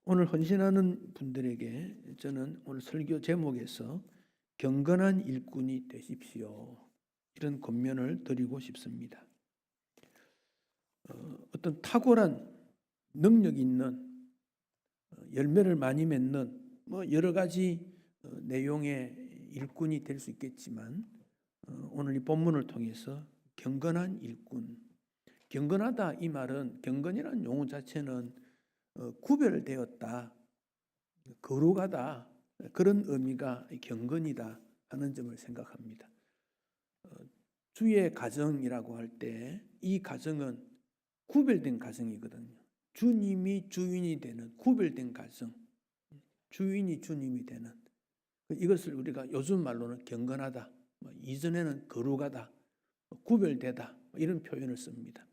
오늘 헌신하는 분들에게 저는 오늘 설교 제목에서 경건한 일꾼이 되십시오, 이런 권면을 드리고 싶습니다. 어떤 탁월한 능력 있는 열매를 많이 맺는 여러 가지 내용의 일꾼이 될 수 있겠지만, 오늘 이 본문을 통해서 경건한 일꾼, 경건하다 이 말은, 경건이라는 용어 자체는 구별되었다, 거룩하다, 그런 의미가 경건이다 하는 점을 생각합니다. 주의 가정이라고 할 때 이 가정은 구별된 가정이거든요. 주님이 주인이 되는 구별된 가정, 주인이 주님이 되는, 이것을 우리가 요즘 말로는 경건하다, 이전에는 거룩하다, 구별되다, 이런 표현을 씁니다.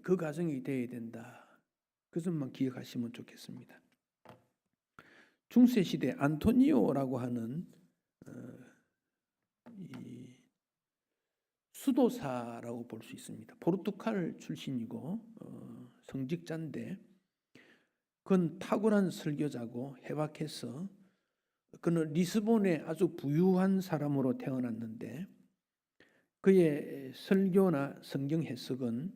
그 가정이 되어야 된다, 그 점만 기억하시면 좋겠습니다. 중세 시대 안토니오라고 하는 이 수도사라고 볼 수 있습니다. 포르투갈 출신이고 성직자인데, 그는 탁월한 설교자고 해박해서 그는 리스본의 아주 부유한 사람으로 태어났는데, 그의 설교나 성경 해석은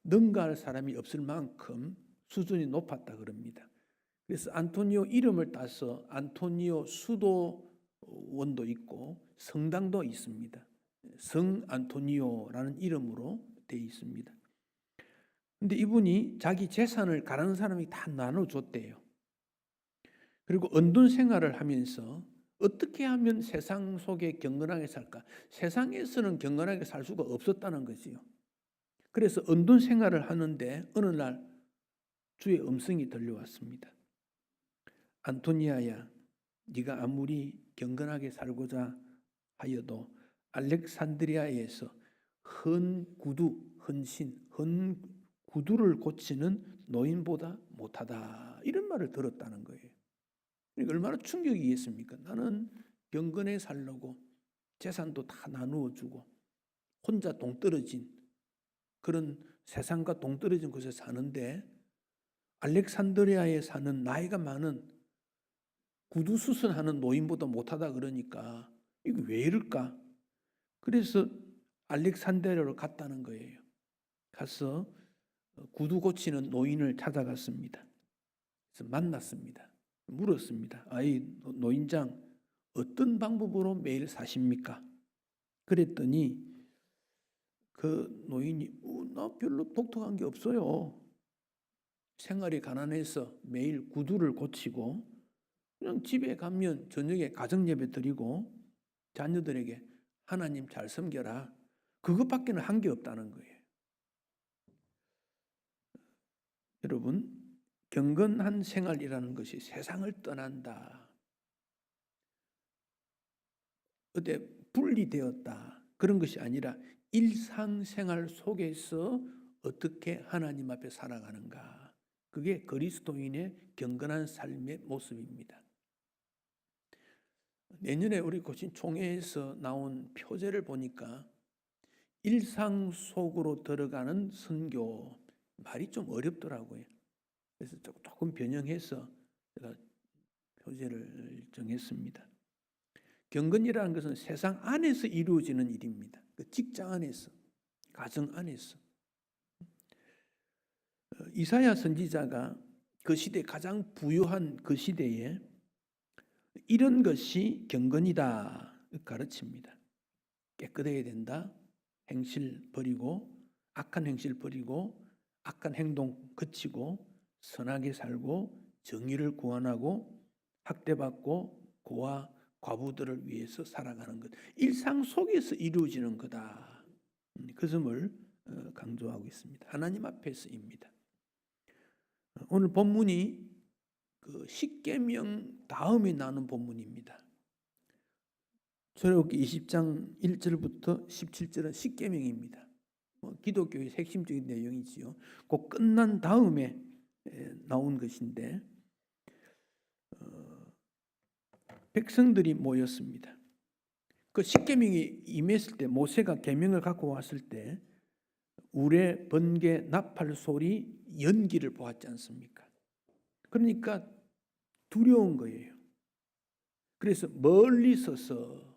능가할 사람이 없을 만큼 수준이 높았다 그럽니다. 그래서 안토니오 이름을 따서 안토니오 수도원도 있고 성당도 있습니다. 성 안토니오라는 이름으로 되어 있습니다. 근데 이분이 자기 재산을 가난한 사람이 다 나눠줬대요. 그리고 은둔 생활을 하면서 어떻게 하면 세상 속에 경건하게 살까? 세상에서는 경건하게 살 수가 없었다는 거지요. 그래서 은둔 생활을 하는데 어느 날 주의 음성이 들려왔습니다. 안토니아야, 네가 아무리 경건하게 살고자 하여도 알렉산드리아에서 헌 구두를 고치는 노인보다 못하다, 이런 말을 들었다는 거예요. 그러니까 얼마나 충격이겠습니까? 나는 경건에 살려고 재산도 다 나누어 주고 혼자 동떨어진 그런, 세상과 동떨어진 곳에 사는데 알렉산드리아에 사는 나이가 많은 구두 수선하는 노인보다 못하다 그러니까 이거 왜 이럴까? 그래서 알렉산드리아로 갔다는 거예요. 가서 구두 고치는 노인을 찾아갔습니다. 그래서 만났습니다. 물었습니다. 아이 노인장, 어떤 방법으로 매일 사십니까? 그랬더니 그 노인이 나 별로 독특한 게 없어요. 생활이 가난해서 매일 구두를 고치고 그냥 집에 가면 저녁에 가정예배 드리고 자녀들에게 하나님 잘 섬겨라, 그것밖에는 한 게 없다는 거예요. 여러분, 경건한 생활이라는 것이 세상을 떠난다, 어때 분리되었다, 그런 것이 아니라 일상생활 속에서 어떻게 하나님 앞에 살아가는가, 그게 그리스도인의 경건한 삶의 모습입니다. 내년에 우리 고신 총회에서 나온 표제를 보니까 일상 속으로 들어가는 선교, 말이 좀 어렵더라고요. 그래서 조금 변형해서 제가 표제를 정했습니다. 경건이라는 것은 세상 안에서 이루어지는 일입니다. 그 직장 안에서, 가정 안에서. 이사야 선지자가 그 시대 가장 부유한 그 시대에 이런 것이 경건이다 가르칩니다. 깨끗해야 된다, 행실 버리고, 악한 행실 버리고, 악한 행동 그치고, 선하게 살고, 정의를 구원하고, 학대받고 고아 과부들을 위해서 살아가는 것, 일상 속에서 이루어지는 거다, 그 점을 강조하고 있습니다. 하나님 앞에서입니다. 오늘 본문이 그 십계명 다음에 나오는 본문입니다. 출애굽기 20장 1절부터 17절은 십계명입니다. 기독교의 핵심적인 내용이지요. 그 끝난 다음에 나온 것인데, 백성들이 모였습니다. 그 십계명이 임했을 때, 모세가 계명을 갖고 왔을 때 우레, 번개, 나팔 소리, 연기를 보았지 않습니까? 그러니까 두려운 거예요. 그래서 멀리 서서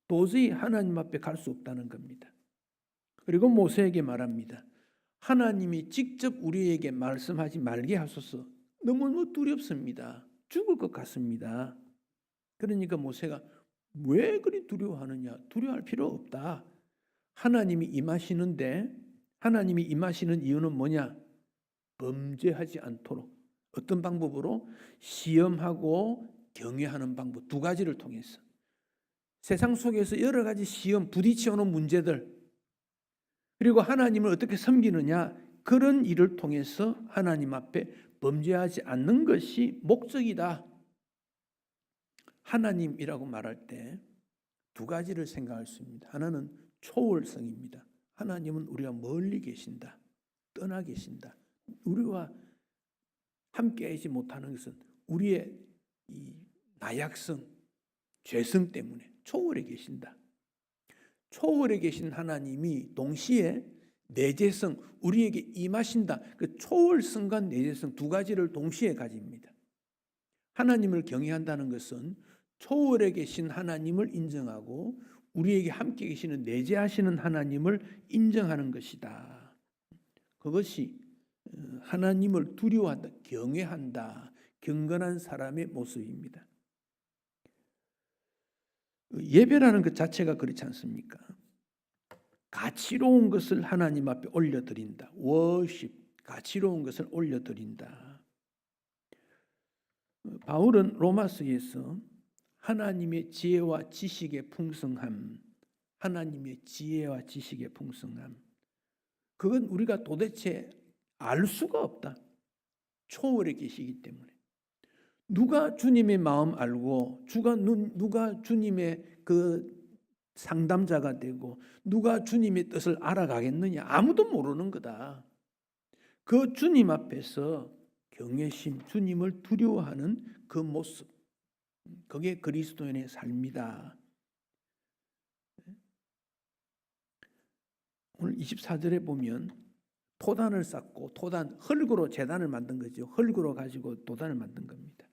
도저히 하나님 앞에 갈 수 없다는 겁니다. 그리고 모세에게 말합니다. 하나님이 직접 우리에게 말씀하지 말게 하소서. 너무 두렵습니다. 죽을 것 같습니다. 그러니까 모세가 왜 그리 두려워하느냐? 두려워할 필요 없다. 하나님이 임하시는데, 하나님이 임하시는 이유는 뭐냐? 범죄하지 않도록. 어떤 방법으로? 시험하고 경외하는 방법 두 가지를 통해서. 세상 속에서 여러 가지 시험, 부딪혀오는 문제들, 그리고 하나님을 어떻게 섬기느냐, 그런 일을 통해서 하나님 앞에 범죄하지 않는 것이 목적이다. 하나님이라고 말할 때 두 가지를 생각할 수 있습니다. 하나는 초월성입니다. 하나님은 우리가 멀리 계신다. 떠나 계신다. 우리와 함께하지 못하는 것은 우리의 이 나약성, 죄성 때문에 초월에 계신다. 초월에 계신 하나님이 동시에 내재성, 우리에게 임하신다. 그 초월성과 내재성 두 가지를 동시에 가집니다. 하나님을 경외한다는 것은 초월에 계신 하나님을 인정하고 우리에게 함께 계시는 내재하시는 하나님을 인정하는 것이다. 그것이 하나님을 두려워한다, 경외한다, 경건한 사람의 모습입니다. 예배라는 것 자체가 그렇지 않습니까? 가치로운 것을 하나님 앞에 올려드린다. 워십, 가치로운 것을 올려드린다. 바울은 로마서에서 하나님의 지혜와 지식의 풍성함, 하나님의 지혜와 지식의 풍성함, 그건 우리가 도대체 알 수가 없다. 초월에 계시기 때문에. 누가 주님의 마음 알고, 누가 주님의 그 상담자가 되고, 누가 주님의 뜻을 알아가겠느냐? 아무도 모르는 거다. 그 주님 앞에서 경외심, 주님을 두려워하는 그 모습, 그게 그리스도인의 삶이다. 오늘 24절에 보면 토단을 쌓고, 흙으로 제단을 만든 거죠. 흙으로 가지고 도단을 만든 겁니다.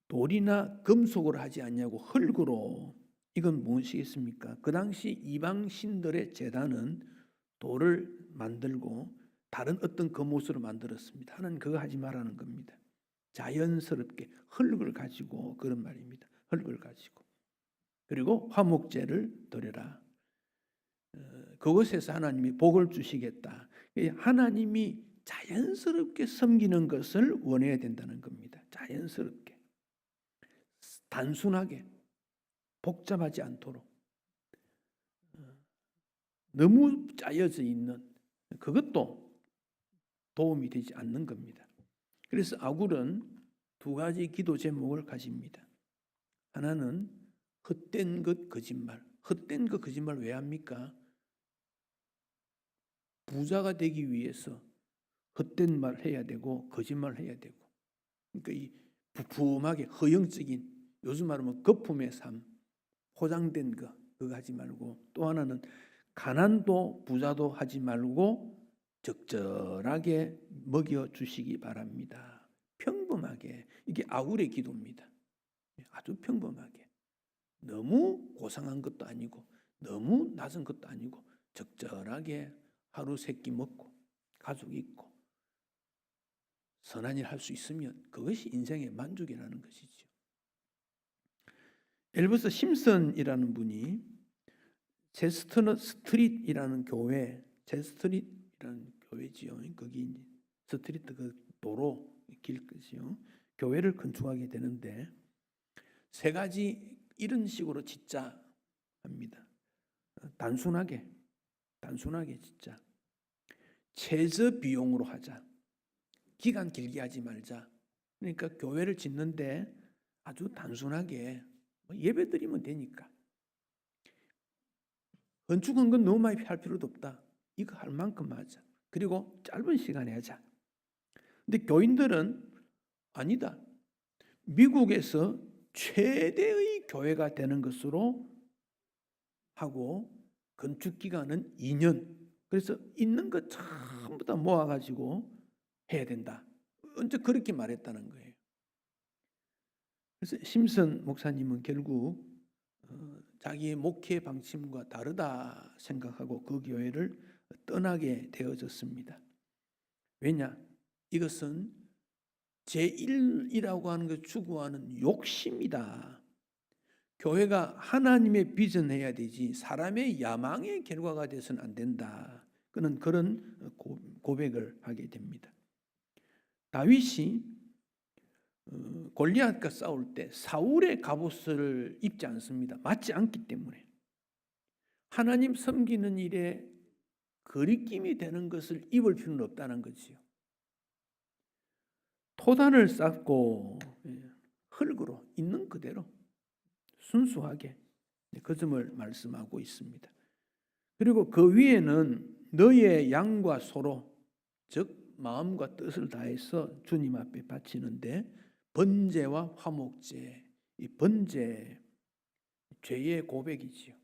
돌이나 금속으로 하지 않냐고 흙으로. 이건 무엇이겠습니까? 그 당시 이방 신들의 제단은 돌을 만들고 다른 어떤 금옷으로 만들었습니다. 하나님 그거 하지 말라는 겁니다. 자연스럽게 흙을 가지고, 그런 말입니다. 흙을 가지고. 그리고 화목제를 드려라. 그곳에서 하나님이 복을 주시겠다. 하나님이 자연스럽게 섬기는 것을 원해야 된다는 겁니다. 자연스럽게. 단순하게. 복잡하지 않도록. 너무 짜여져 있는 그것도 도움이 되지 않는 겁니다. 그래서 아굴은 두 가지 기도 제목을 가집니다. 하나는 헛된 것 거짓말. 헛된 것 거짓말 왜 합니까? 부자가 되기 위해서 헛된 말 해야 되고 거짓말 해야 되고. 그러니까 이 부품하게 허영적인, 요즘 말하면 거품의 삶, 포장된 거 그거 하지 말고, 또 하나는 가난도 부자도 하지 말고 적절하게 먹여주시기 바랍니다. 평범하게. 이게 아굴의 기도입니다. 아주 평범하게. 너무 고상한 것도 아니고 너무 낮은 것도 아니고 적절하게 하루 세 끼 먹고 가족 있고 선한 일 할 수 있으면 그것이 인생의 만족이라는 것이죠. 엘버스 심슨이라는 분이 제스트넛 스트릿이라는 교회, 제스트릿이라는 교회지요. 거기 스트리트 그 도로 길이죠. 교회를 건축하게 되는데 세 가지 이런 식으로 짓자 합니다. 단순하게 짓자. 최저 비용으로 하자. 기간 길게 하지 말자. 그러니까 교회를 짓는데 아주 단순하게 예배 드리면 되니까. 건축한 건 너무 많이 할 필요도 없다. 이거 할 만큼 하자. 그리고 짧은 시간에 하자. 근데 교인들은 아니다. 미국에서 최대의 교회가 되는 것으로 하고 건축 기간은 2년. 그래서 있는 것 전부 다 모아가지고 해야 된다. 언제 그렇게 말했다는 거예요. 그래서 심슨 목사님은 결국 자기의 목회 방침과 다르다 생각하고 그 교회를 떠나게 되어졌습니다. 왜냐? 이것은 제1이라고 하는 것을 추구하는 욕심이다. 교회가 하나님의 비전해야 되지 사람의 야망의 결과가 돼서는 안 된다. 그는 그런 고백을 하게 됩니다. 다윗이 골리앗과 싸울 때 사울의 갑옷을 입지 않습니다. 맞지 않기 때문에. 하나님 섬기는 일에 거리낌이 되는 것을 입을 필요는 없다는 거지요. 토단을 쌓고 흙으로 있는 그대로 순수하게 그 점을 말씀하고 있습니다. 그리고 그 위에는 너의 양과 소로, 즉 마음과 뜻을 다해서 주님 앞에 바치는데 번제와 화목제, 이 번제 죄의 고백이지요.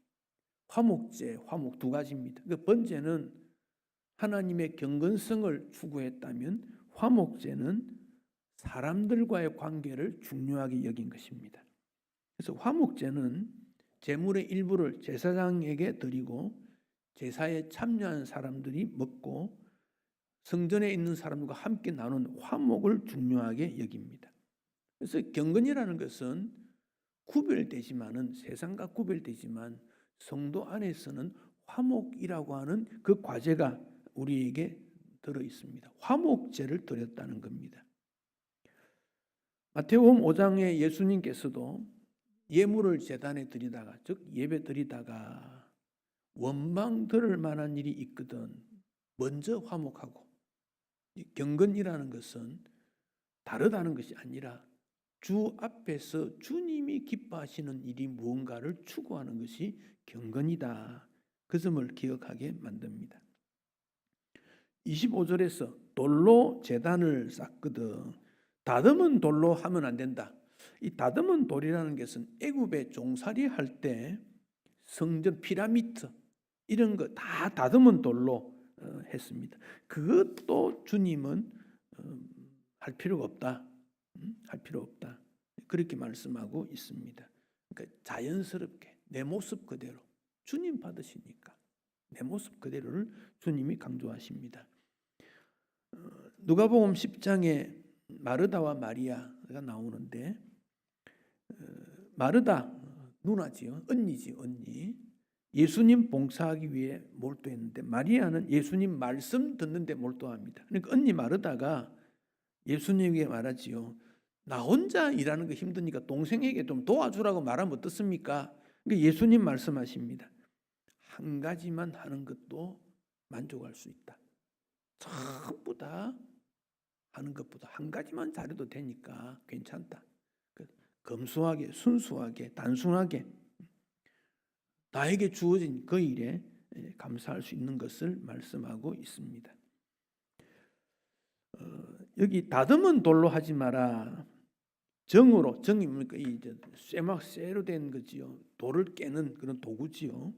화목제, 화목 두 가지입니다. 그 번제는 하나님의 경건성을 추구했다면 화목제는 사람들과의 관계를 중요하게 여긴 것입니다. 그래서 화목제는 제물의 일부를 제사장에게 드리고 제사에 참여한 사람들이 먹고 성전에 있는 사람들과 함께 나눈 화목을 중요하게 여깁니다. 그래서 경건이라는 것은 구별되지만은 세상과 구별되지만 성도 안에서는 화목이라고 하는 그 과제가 우리에게 들어 있습니다. 화목제를 드렸다는 겁니다. 마태복음 5장에 예수님께서도 예물을 제단에 드리다가 즉 예배 드리다가 원망 들을 만한 일이 있거든 먼저 화목하고 경건이라는 것은 다르다는 것이 아니라 주 앞에서 주님이 기뻐하시는 일이 무언가를 추구하는 것이 경건이다. 그 점을 기억하게 만듭니다. 25절에서 돌로 제단을 쌓거든 다듬은 돌로 하면 안 된다. 이 다듬은 돌이라는 것은 애굽에 종살이 할 때 성전 피라미드 이런 거 다 다듬은 돌로 했습니다. 그것도 주님은 할 필요가 없다. 할 필요 없다. 그렇게 말씀하고 있습니다. 그러니까 자연스럽게 내 모습 그대로 주님 받으시니까 내 모습 그대로를 주님이 강조하십니다. 누가복음 10장에 마르다와 마리아가 나오는데 마르다 누나지요. 언니지 언니. 예수님 봉사하기 위해 몰두했는데 마리아는 예수님 말씀 듣는데 몰두합니다. 그러니까 언니 마르다가 예수님에게 말하지요. 나 혼자 일하는 거 힘드니까 동생에게 좀 도와주라고 말하면 어떻습니까? 그러니까 예수님 말씀하십니다. 한 가지만 하는 것도 만족할 수 있다. 전부 다 하는 것보다 한 가지만 잘해도 되니까 괜찮다. 검소하게, 순수하게, 단순하게 나에게 주어진 그 일에 감사할 수 있는 것을 말씀하고 있습니다. 여기 다듬은 돌로 하지 마라. 정으로, 정이 뭡니까? 이제 쇠로 된 거지요. 돌을 깨는 그런 도구지요.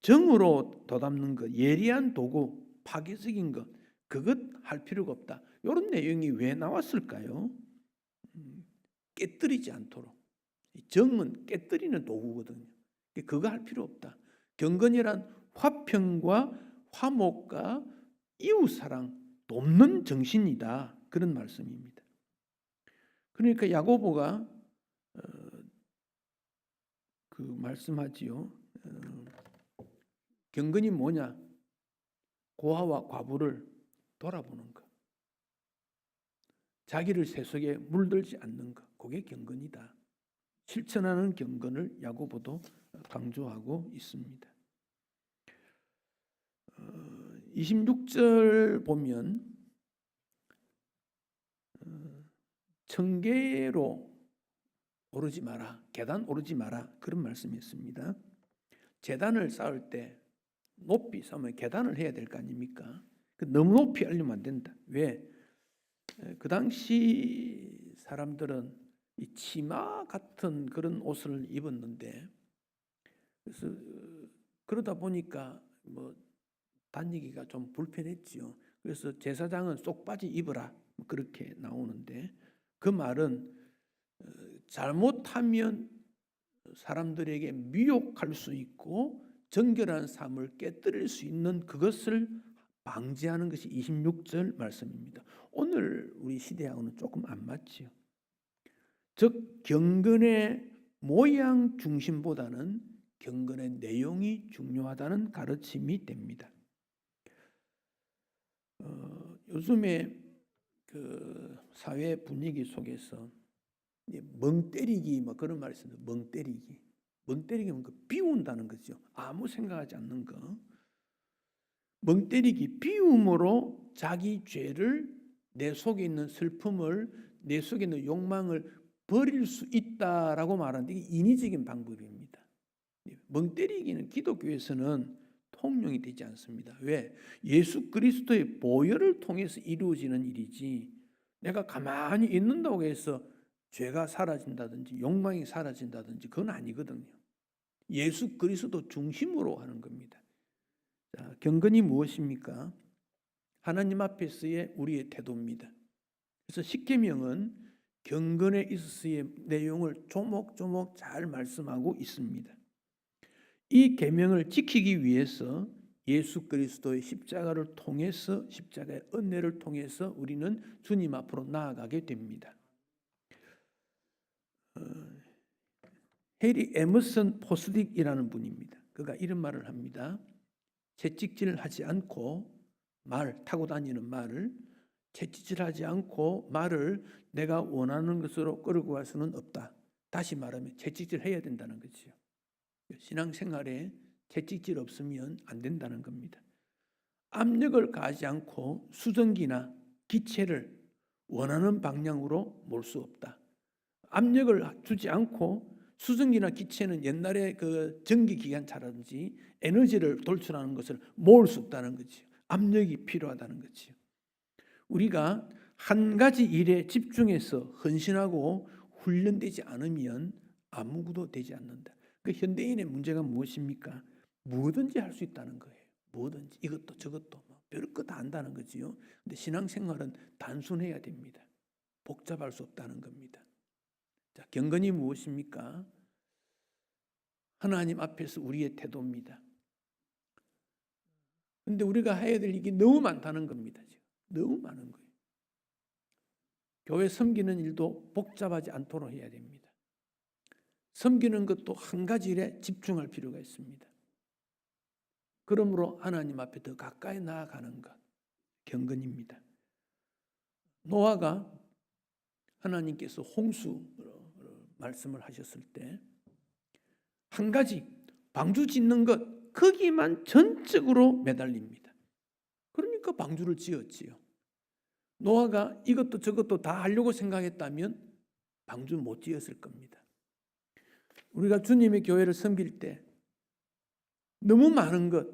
정으로 도담는 것, 예리한 도구, 파괴적인 것, 그것 할 필요가 없다. 이런 내용이 왜 나왔을까요? 깨뜨리지 않도록. 정은 깨뜨리는 도구거든요. 그거 할 필요 없다. 경건이란 화평과 화목과 이웃사랑, 돕는 정신이다. 그런 말씀입니다. 그러니까 야고보가 그 말씀하지요. 경건이 뭐냐? 고아와 과부를 돌아보는 것. 자기를 세속에 물들지 않는 것. 그게 경건이다. 실천하는 경건을 야고보도 강조하고 있습니다. 26절 보면 청계로 오르지 마라. 계단 오르지 마라. 그런 말씀이 있습니다. 제단을 쌓을 때 높이 쌓으면 계단을 해야 될 거 아닙니까? 너무 높이 하려면 안 된다. 왜? 그 당시 사람들은 이 치마 같은 그런 옷을 입었는데 그래서 그러다 보니까 뭐 다니기가 좀 불편했지요. 그래서 제사장은 쏙바지 입어라 그렇게 나오는데, 그 말은 잘못하면 사람들에게 미혹할 수 있고 정결한 삶을 깨뜨릴 수 있는 그것을 방지하는 것이 26절 말씀입니다. 오늘 우리 시대하고는 조금 안 맞지요. 즉 경건의 모양 중심보다는 경건의 내용이 중요하다는 가르침이 됩니다. 요즘에 그 사회 분위기 속에서 멍 때리기 뭐 그런 말이 있습니다. 멍 때리기. 멍 때리기는 그 비운다는 거죠. 아무 생각하지 않는 거. 멍 때리기, 비움으로 자기 죄를, 내 속에 있는 슬픔을, 내 속에 있는 욕망을 버릴 수 있다라고 말하는데 이게 인위적인 방법입니다. 멍 때리기는 기독교에서는 통용이 되지 않습니다. 왜? 예수 그리스도의 보혈을 통해서 이루어지는 일이지, 내가 가만히 있는다고 해서 죄가 사라진다든지 욕망이 사라진다든지 그건 아니거든요. 예수 그리스도 중심으로 하는 겁니다. 자, 경건이 무엇입니까? 하나님 앞에서의 우리의 태도입니다. 그래서 십계명은 경건에 있어서의 내용을 조목조목 잘 말씀하고 있습니다. 이 계명을 지키기 위해서 예수 그리스도의 십자가를 통해서, 십자가의 은혜를 통해서 우리는 주님 앞으로 나아가게 됩니다. 해리 에머슨 포스딕이라는 분입니다. 그가 이런 말을 합니다. 채찍질하지 않고 타고 다니는 말을 채찍질하지 않고 말을 내가 원하는 것으로 끌고 갈 수는 없다. 다시 말하면 채찍질해야 된다는 거죠. 신앙생활에 채찍질 없으면 안 된다는 겁니다. 압력을 가하지 않고 수증기나 기체를 원하는 방향으로 몰 수 없다. 압력을 주지 않고 수증기나 기체는 옛날에 그 전기기관차라든지 에너지를 돌출하는 것을 모을 수 없다는 거지요. 압력이 필요하다는 거지요. 우리가 한 가지 일에 집중해서 헌신하고 훈련되지 않으면 아무것도 되지 않는다. 그 현대인의 문제가 무엇입니까? 뭐든지 할 수 있다는 거예요. 뭐든지 이것도 저것도 별거 다 한다는 거지요. 근데 신앙생활은 단순해야 됩니다. 복잡할 수 없다는 겁니다. 자, 경건이 무엇입니까? 하나님 앞에서 우리의 태도입니다. 근데 우리가 해야 될 일이 너무 많다는 겁니다. 지금. 너무 많은 거예요. 교회 섬기는 일도 복잡하지 않도록 해야 됩니다. 섬기는 것도 한 가지 일에 집중할 필요가 있습니다. 그러므로 하나님 앞에 더 가까이 나아가는 것, 경건입니다. 노아가 하나님께서 홍수 말씀을 하셨을 때 한 가지 방주 짓는 것, 거기만 전적으로 매달립니다. 그러니까 방주를 지었지요. 노아가 이것도 저것도 다 하려고 생각했다면 방주 못 지었을 겁니다. 우리가 주님의 교회를 섬길 때 너무 많은 것,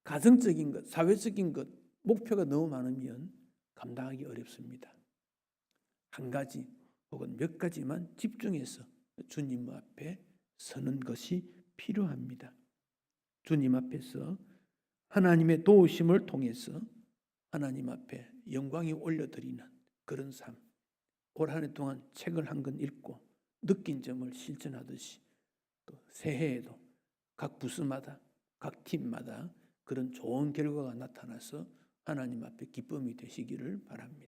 가정적인 것, 사회적인 것, 목표가 너무 많으면 감당하기 어렵습니다. 한 가지 혹은 몇 가지만 집중해서 주님 앞에 서는 것이 필요합니다. 주님 앞에서 하나님의 도우심을 통해서 하나님 앞에 영광이 올려드리는 그런 삶. 올 한 해 동안 책을 한 권 읽고 느낀 점을 실천하듯이 또 새해에도 각 부서마다 각 팀마다 그런 좋은 결과가 나타나서 하나님 앞에 기쁨이 되시기를 바랍니다.